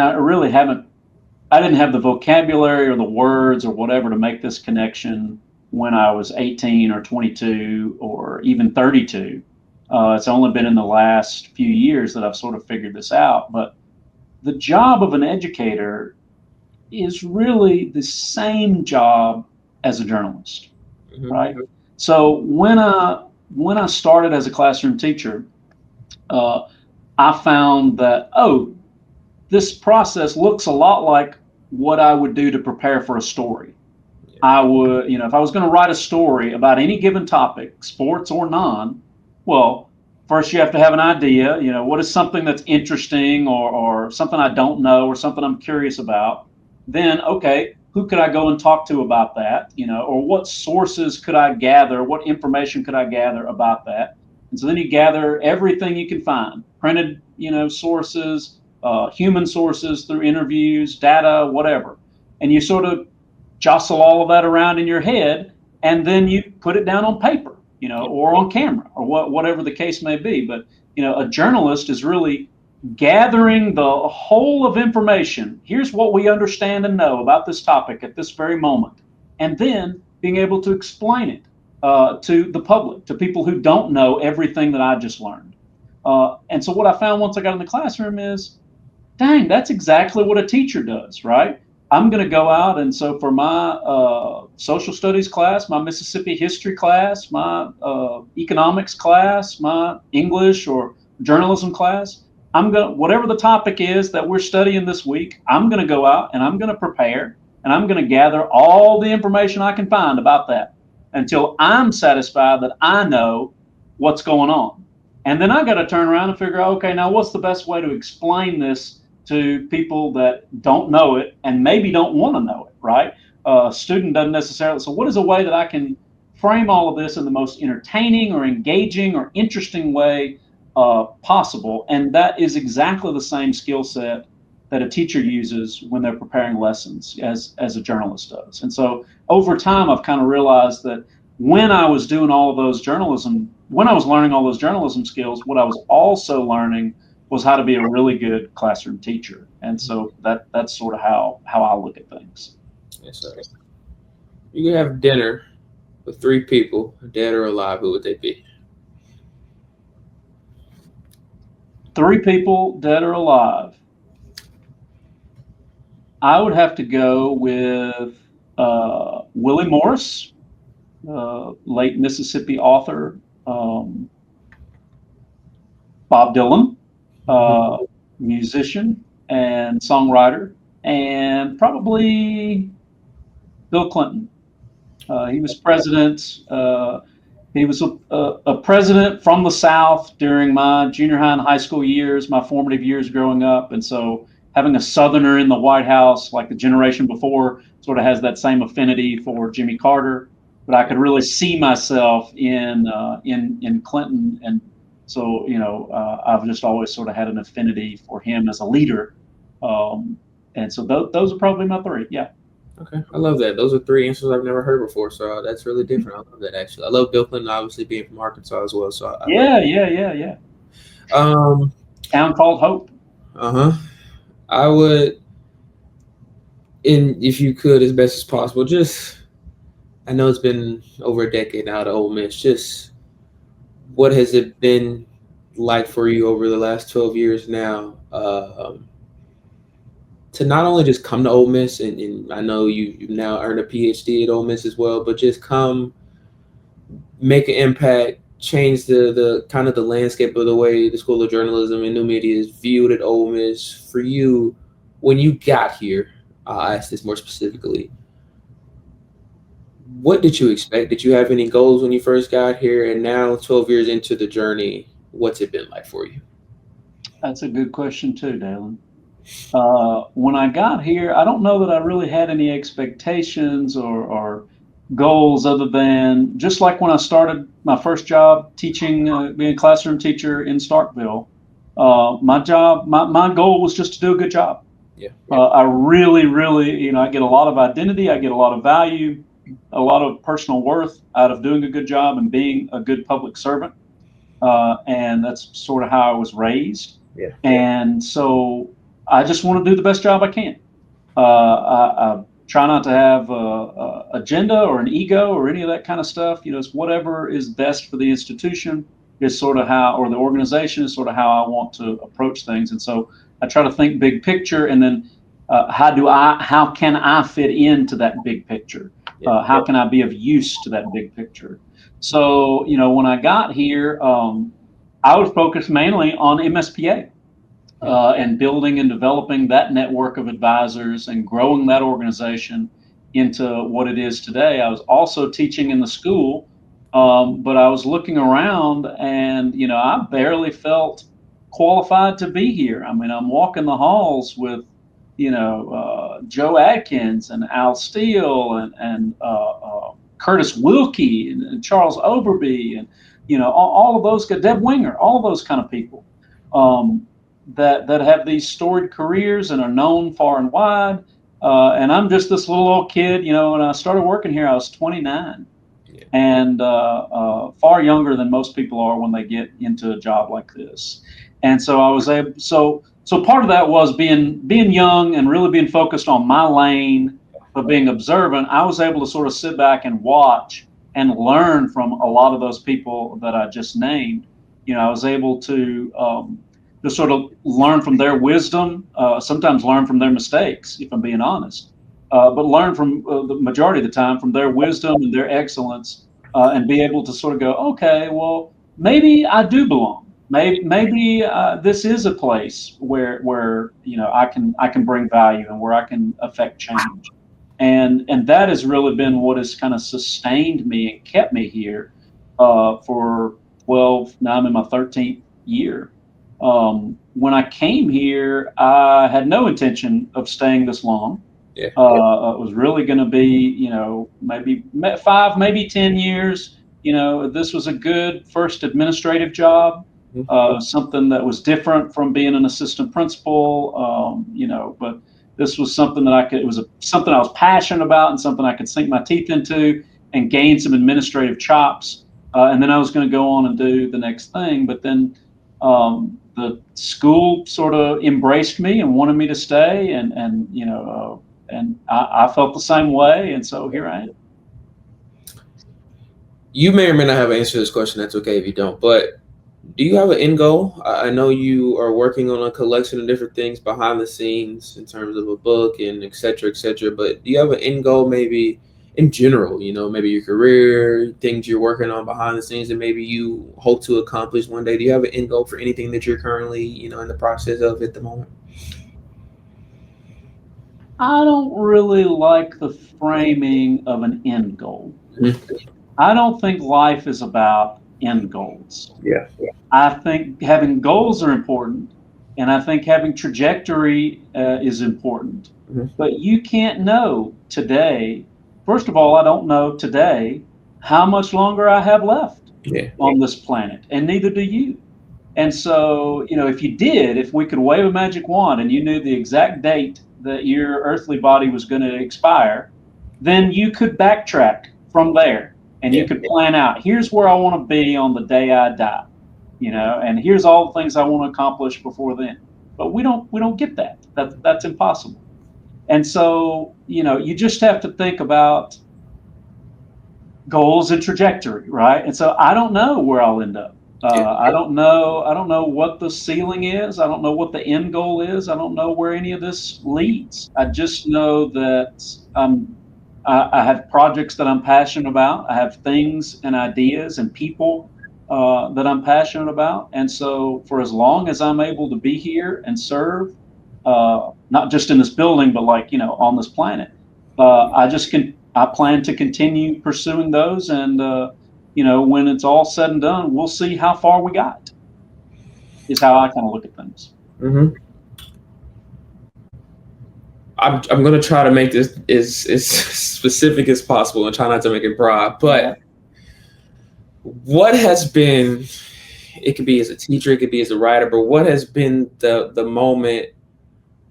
I didn't have the vocabulary or the words or whatever to make this connection when I was 18 or 22 or even 32. It's only been in the last few years that I've sort of figured this out. But the job of an educator is really the same job as a journalist, right? So when I started as a classroom teacher, I found that, this process looks a lot like what I would do to prepare for a story. Yeah. I would, if I was going to write a story about any given topic, sports or non, well, first you have to have an idea, what is something that's interesting or something I don't know or something I'm curious about. Then, okay, who could I go and talk to about that, or what sources could I gather, what information could I gather about that? And so then you gather everything you can find, printed, sources, human sources through interviews, data, whatever. And you sort of jostle all of that around in your head, and then you put it down on paper, or on camera, or whatever the case may be. But, a journalist is really gathering the whole of information. Here's what we understand and know about this topic at this very moment. And then being able to explain it to the public, to people who don't know everything that I just learned. And so what I found once I got in the classroom is, dang, that's exactly what a teacher does, right? I'm going to go out, and so for my social studies class, my Mississippi history class, my economics class, my English or journalism class, whatever the topic is that we're studying this week, I'm going to go out and I'm going to prepare, and I'm going to gather all the information I can find about that until I'm satisfied that I know what's going on. And then I got to turn around and figure out, okay, now what's the best way to explain this to people that don't know it and maybe don't want to know it, right? A student doesn't necessarily. So what is a way that I can frame all of this in the most entertaining or engaging or interesting way possible? And that is exactly the same skill set that a teacher uses when they're preparing lessons as a journalist does. And so over time, I've kind of realized that when I was doing all of those when I was learning all those journalism skills, what I was also learning was how to be a really good classroom teacher. And so that's sort of how I look at things. Yes, sir. You could have dinner with 3 people, dead or alive. Who would they be? 3 people, dead or alive. I would have to go with Willie Morris, late Mississippi author, Bob Dylan, musician and songwriter, and probably Bill Clinton. He was president. He was a president from the South during my junior high and high school years, my formative years growing up. And so having a Southerner in the White House, like the generation before, sort of has that same affinity for Jimmy Carter. But I could really see myself in Clinton, and so I've just always sort of had an affinity for him as a leader, and so those are probably my 3. Yeah. Okay, I love that. Those are 3 answers I've never heard before, so that's really different. I love that, actually. I love Bill Clinton, obviously being from Arkansas as well. So Yeah. Town called Hope. I would. And if you could, as best as possible, just, I know it's been over a decade now to Ole Miss. Just what has it been like for you over the last 12 years now, to not only just come to Ole Miss, and I know you've now earned a PhD at Ole Miss as well, but just come make an impact, change the kind of the landscape of the way the School of Journalism and New Media is viewed at Ole Miss. For you, when you got here, I'll ask this more specifically. What did you expect? Did you have any goals when you first got here? And now, 12 years into the journey, what's it been like for you? That's a good question too, Dalen. When I got here, I don't know that I really had any expectations or goals other than just like when I started my first job teaching, being a classroom teacher in Starkville. My goal was just to do a good job. Yeah. I really, really, I get a lot of identity, I get a lot of value, a lot of personal worth out of doing a good job and being a good public servant. And that's sort of how I was raised. Yeah. And so I just want to do the best job I can. I try not to have a agenda or an ego or any of that kind of stuff. It's whatever is best for the institution is sort of how, or the organization is sort of how I want to approach things. And so I try to think big picture, and then how can I fit into that big picture? How can I be of use to that big picture? So, when I got here, I was focused mainly on MSPA. And building and developing that network of advisors and growing that organization into what it is today. I was also teaching in the school, but I was looking around and, I barely felt qualified to be here. I mean, I'm walking the halls with, Joe Adkins and Al Steele and Curtis Wilkie and Charles Overby and, all of those, Deb Winger, all of those kind of people. That have these storied careers and are known far and wide. And I'm just this little old kid, when I started working here, I was 29 and far younger than most people are when they get into a job like this. And so I was able, so part of that was being young and really being focused on my lane, but being observant. I was able to sort of sit back and watch and learn from a lot of those people that I just named. I was able to sort of learn from their wisdom, sometimes learn from their mistakes, if I'm being honest, but learn from the majority of the time from their wisdom and their excellence, and be able to sort of go, okay, well, maybe I do belong. Maybe this is a place where I can bring value and where I can affect change, and that has really been what has kind of sustained me and kept me here for 12. Now I'm in my 13th year. When I came here, I had no intention of staying this long. It was really going to be, maybe 5, maybe 10 years. This was a good first administrative job, something that was different from being an assistant principal, but this was something that something I was passionate about and something I could sink my teeth into and gain some administrative chops. And then I was going to go on and do the next thing. But then the school sort of embraced me and wanted me to stay, and I felt the same way, and so here I am. You may or may not have an answer to this question. That's okay if you don't. But do you have an end goal? I know you are working on a collection of different things behind the scenes in terms of a book and et cetera, et cetera. But do you have an end goal, maybe in general? Maybe your career, things you're working on behind the scenes that maybe you hope to accomplish one day. Do you have an end goal for anything that you're currently, in the process of at the moment? I don't really like the framing of an end goal. Mm-hmm. I don't think life is about end goals. Yeah. I think having goals are important, and I think having trajectory is important. Mm-hmm. But you can't know today. First of all, I don't know today how much longer I have left on this planet, and neither do you. And so, if we could wave a magic wand and you knew the exact date that your earthly body was going to expire, then you could backtrack from there and you could plan out, here's where I want to be on the day I die, and here's all the things I want to accomplish before then. But we don't get that. That's impossible. And so, you just have to think about goals and trajectory, right? And so I don't know where I'll end up. Yeah. I don't know. I don't know what the ceiling is. I don't know what the end goal is. I don't know where any of this leads. I just know that I have projects that I'm passionate about. I have things and ideas and people that I'm passionate about. And so, for as long as I'm able to be here and serve, not just in this building, but like on this planet, I plan to continue pursuing those, and when it's all said and done, we'll see how far we got. Is how I kind of look at things. Hmm. I'm gonna try to make this as specific as possible and try not to make it broad. But what has been? It could be as a teacher, it could be as a writer, but what has been the moment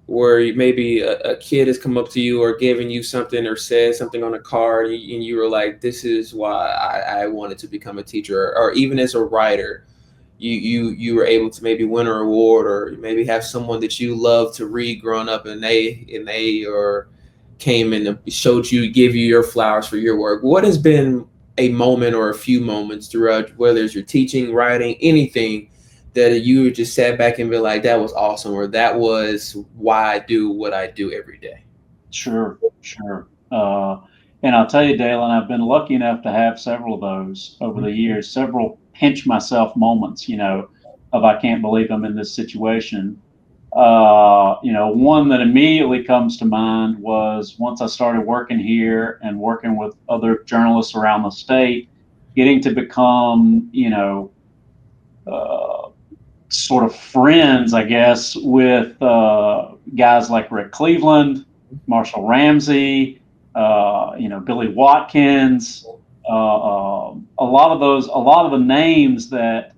where maybe a kid has come up to you or given you something or said something on a card, and you were like, "This is why I wanted to become a teacher," or even as a writer, you were able to maybe win an award, or maybe have someone that you love to read growing up, and they or came and showed you, give you your flowers for your work. What has been a moment or a few moments throughout, whether it's your teaching, writing, anything, that you just sat back and be like, that was awesome, or that was why I do what I do every day? Sure, sure. And I'll tell you, Dalen, I've been lucky enough to have several of those over the years, several pinch myself moments, of I can't believe I'm in this situation. One that immediately comes to mind was once I started working here and working with other journalists around the state, getting to become, uh, sort of friends, I guess, with guys like Rick Cleveland, Marshall Ramsey, Billy Watkins, a lot of the names that,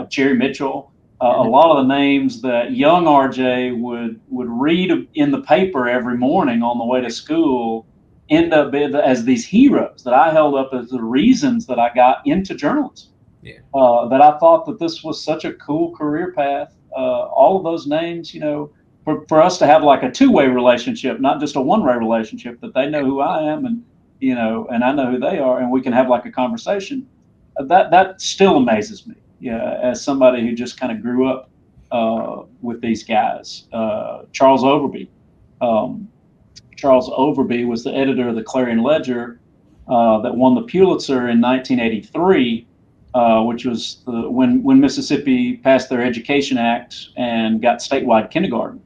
Jerry Mitchell, a lot of the names that young RJ would read in the paper every morning on the way to school end up as these heroes that I held up as the reasons that I got into journalism. Yeah. That I thought that this was such a cool career path. All of those names, for us to have like a two-way relationship, not just a one-way relationship, that they know who I am and and I know who they are, and we can have like a conversation. That still amazes me. Yeah, as somebody who just kind of grew up with these guys. Charles Overby. Charles Overby was the editor of the Clarion Ledger that won the Pulitzer in 1983. Which was when Mississippi passed their Education Act and got statewide kindergarten.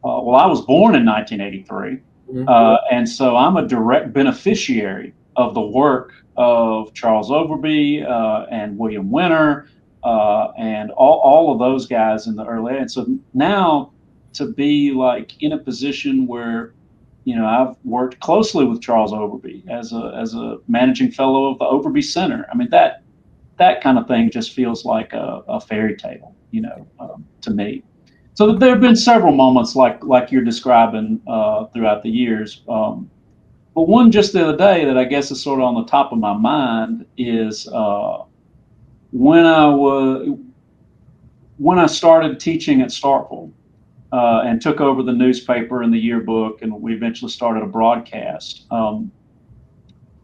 Well, I was born in 1983, and so I'm a direct beneficiary of the work of Charles Overby and William Winter and all of those guys in the early. And so now to be like in a position where I've worked closely with Charles Overby as a managing fellow of the Overby Center. I mean that kind of thing just feels like a fairy tale, to me. So there have been several moments like you're describing throughout the years. But one just the other day that I guess is sort of on the top of my mind is when I started teaching at Starkville and took over the newspaper and the yearbook, and we eventually started a broadcast.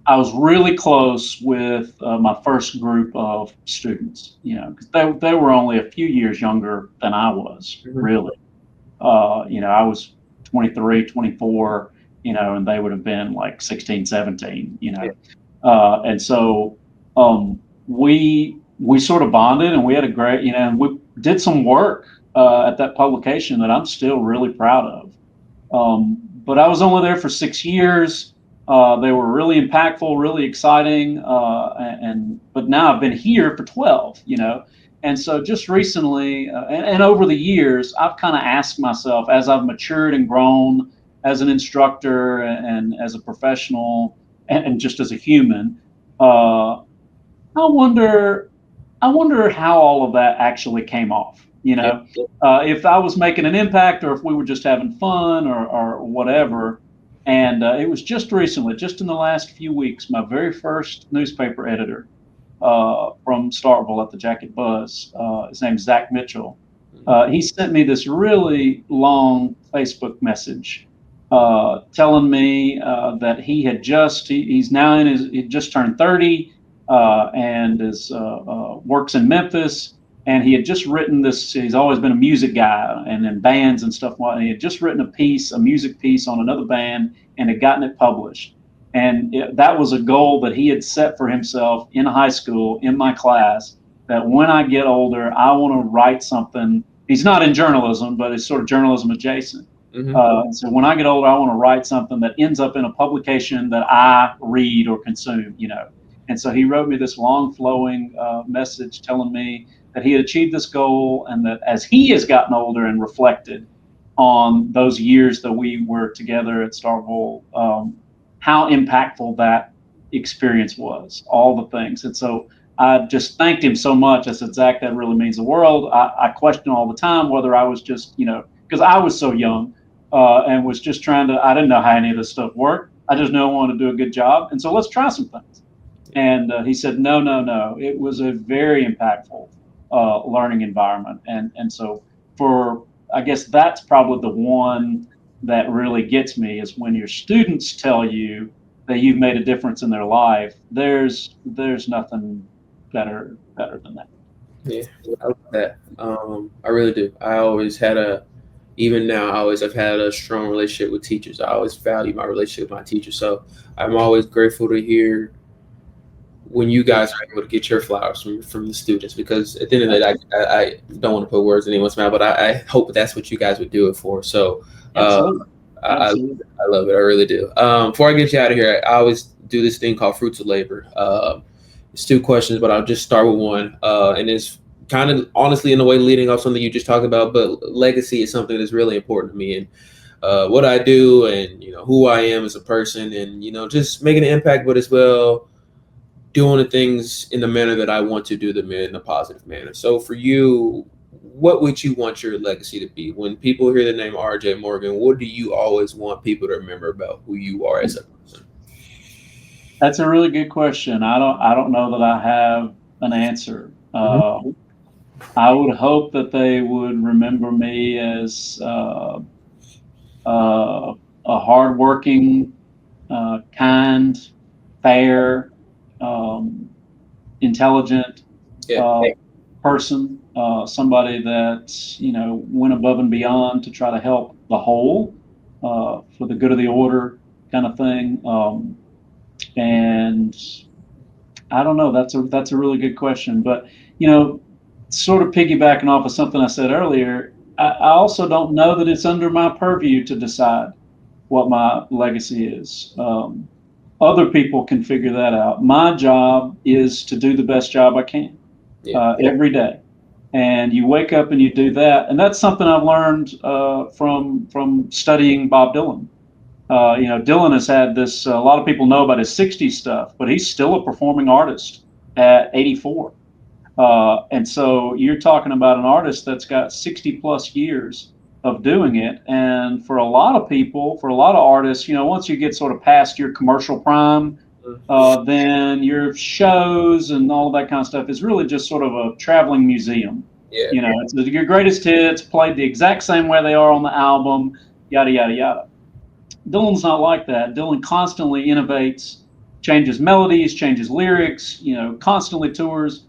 I was really close with my first group of students, because they were only a few years younger than I was, really. I was 23, 24, and they would have been like 16, 17, And so we sort of bonded, and we had a great, and we did some work at that publication that I'm still really proud of. But I was only there for 6 years. They were really impactful, really exciting, but now I've been here for 12, and so just recently and over the years, I've kind of asked myself as I've matured and grown as an instructor and as a professional and just as a human, I wonder how all of that actually came off. If I was making an impact or if we were just having fun or whatever. And it was just recently, just in the last few weeks, my very first newspaper editor from Starkville at the Jacket Buzz, his name's Zach Mitchell. He sent me this really long Facebook message telling me that he's now he just turned 30 and is works in Memphis, and he had just written this. He's always been a music guy and in bands and stuff. And he had just written a music piece on another band, and had gotten it published. And that was a goal that he had set for himself in high school in my class. That when I get older, I want to write something. He's not in journalism, but it's sort of journalism adjacent. So when I get older, I want to write something that ends up in a publication that I read or consume, And so he wrote me this long flowing message telling me that he had achieved this goal, and that as he has gotten older and reflected on those years that we were together at Starkville, how impactful that experience was, all the things. And so I just thanked him so much. I said, Zach, that really means the world. I question all the time whether I was just, because I was so young and was just I didn't know how any of this stuff worked. I just knew I wanted to do a good job. And so let's try some things. And he said, no. It was a very impactful learning environment. And so I guess that's probably the one that really gets me, is when your students tell you that you've made a difference in their life. There's nothing better than that. Yeah, I like that. I really do. Even now, I always have had a strong relationship with teachers. I always value my relationship with my teachers. So I'm always grateful to hear when you guys are able to get your flowers from the students, because at the end of the day, I don't want to put words in anyone's mouth, but I hope that's what you guys would do it for. So I love it. I really do. Before I get you out of here, I always do this thing called Fruits of Labor. It's 2 questions, but I'll just start with one. And it's kind of honestly in a way leading off something you just talked about, but legacy is something that's really important to me, and what I do, and who I am as a person, and just making an impact, but as well doing the things in the manner that I want to do them in a positive manner. So for you, what would you want your legacy to be? When people hear the name RJ Morgan, what do you always want people to remember about who you are as a person? That's a really good question. I don't know that I have an answer. I would hope that they would remember me as a hardworking, kind, fair, intelligent person, somebody that went above and beyond to try to help the whole for the good of the order, kind of thing. And I don't know. That's a really good question. But sort of piggybacking off of something I said earlier, I also don't know that it's under my purview to decide what my legacy is. Other people can figure that out. My job is to do the best job I can every day. And you wake up and you do that. And that's something I've learned from studying Bob Dylan. Dylan has had this, a lot of people know about his 60s stuff, but he's still a performing artist at 84. And so you're talking about an artist that's got 60 plus years of doing it. And for a lot of people, for a lot of artists, once you get sort of past your commercial prime, then your shows and all of that kind of stuff is really just sort of a traveling museum. It's your greatest hits played the exact same way they are on the album, yada, yada, yada. Dylan's not like that. Dylan constantly innovates, changes melodies, changes lyrics, constantly tours.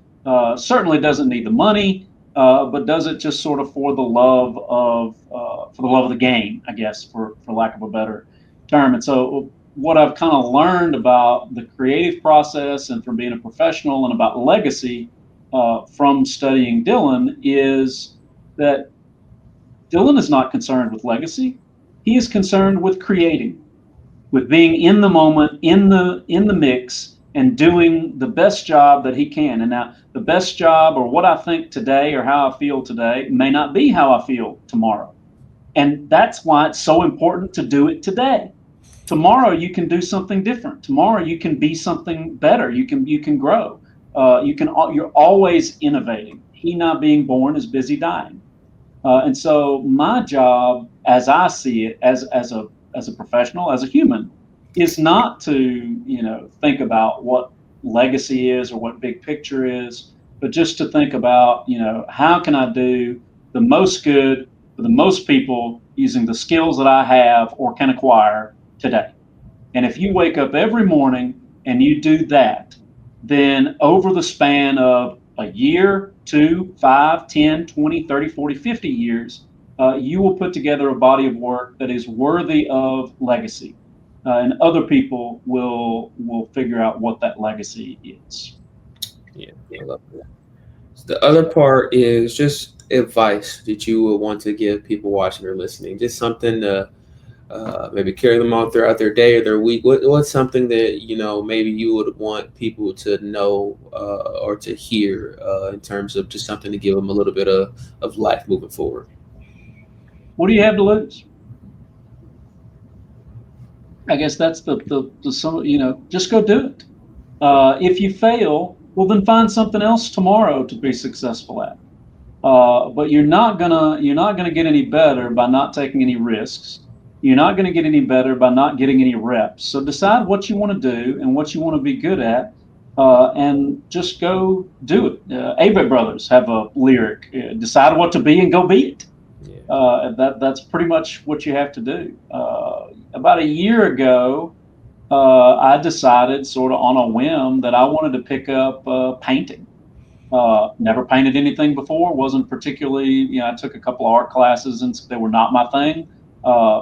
Certainly doesn't need the money, but does it just sort of for the love of the game, I guess, for lack of a better term. And so what I've kind of learned about the creative process and from being a professional and about legacy from studying Dylan is that Dylan is not concerned with legacy. He is concerned with creating, with being in the moment, in the mix, and doing the best job that he can. And now the best job, or what I think today or how I feel today, may not be how I feel tomorrow. And that's why it's so important to do it today. Tomorrow you can do something different. Tomorrow you can be something better. You can grow. You're always innovating. He not being born is busy dying. And so my job, as I see it, as a professional, as a human, is not to think about what legacy is or what big picture is, but just to think about how can I do the most good for the most people using the skills that I have or can acquire today. And if you wake up every morning and you do that, then over the span of a year, 2, 5, 10, 20, 30, 40, 50 years, you will put together a body of work that is worthy of legacy. And other people will figure out what that legacy is. Yeah, I love that. So the other part is just advice that you would want to give people watching or listening. Just something to maybe carry them on throughout their day or their week. What's something that maybe you would want people to know or to hear in terms of just something to give them a little bit of life moving forward? What do you have to lose? I guess that's the just go do it. If you fail, well, then find something else tomorrow to be successful at. But you're not gonna get any better by not taking any risks. You're not going to get any better by not getting any reps. So decide what you want to do and what you want to be good at, and just go do it. Avett Brothers have a lyric: "Decide what to be and go be it." Yeah. That's pretty much what you have to do. About a year ago, I decided, sort of on a whim, that I wanted to pick up painting. Never painted anything before. Wasn't particularly, I took a couple of art classes and they were not my thing.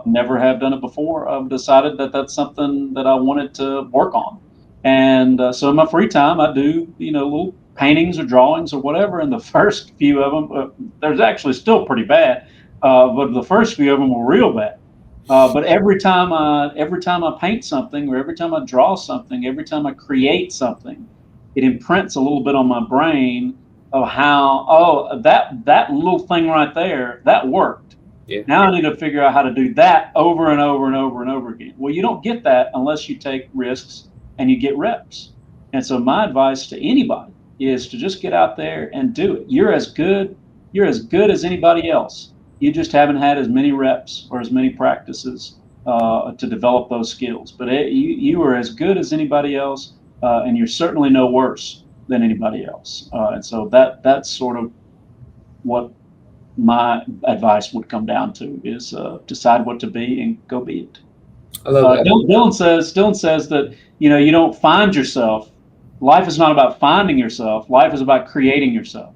Never have done it before. I've decided that that's something that I wanted to work on. And so in my free time, I do, little paintings or drawings or whatever. And the first few of them, there's actually still pretty bad, but the first few of them were real bad. But every time I paint something, or every time I draw something, every time I create something, it imprints a little bit on my brain of how, that little thing right there, that worked. Yeah. Now I need to figure out how to do that over and over and over and over again. Well, you don't get that unless you take risks and you get reps. And so my advice to anybody is to just get out there and do it. You're as good as anybody else. You just haven't had as many reps or as many practices to develop those skills. But you are as good as anybody else, and you're certainly no worse than anybody else. And so that's sort of what my advice would come down to, is decide what to be and go be it. I love that. Dylan says that you don't find yourself. Life is not about finding yourself. Life is about creating yourself.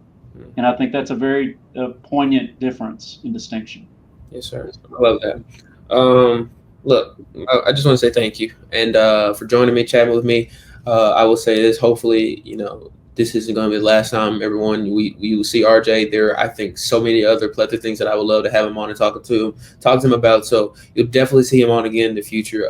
And I think that's a very poignant difference in distinction. Yes, sir. I love that. Look, I just want to say thank you and for joining me, chatting with me. I will say this: hopefully, this isn't going to be the last time, everyone. We will see RJ. There are, I think, so many other plethora of things that I would love to have him on and talk to him about. So you'll definitely see him on again in the future.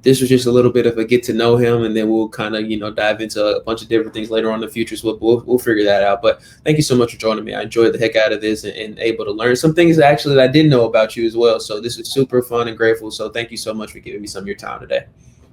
This was just a little bit of a get to know him, and then we'll kind of, dive into a bunch of different things later on in the future. So we'll figure that out. But thank you so much for joining me. I enjoyed the heck out of this and able to learn some things that I didn't know about you as well. So this was super fun and grateful. So thank you so much for giving me some of your time today.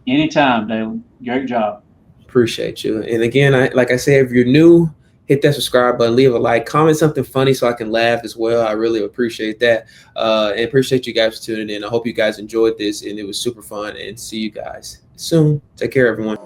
Anytime, Dalen. Great job. Appreciate you. And again, like I said, if you're new, hit that subscribe button, leave a like, comment something funny so I can laugh as well. I really appreciate that. And appreciate you guys for tuning in. I hope you guys enjoyed this, and it was super fun, and see you guys soon. Take care, everyone.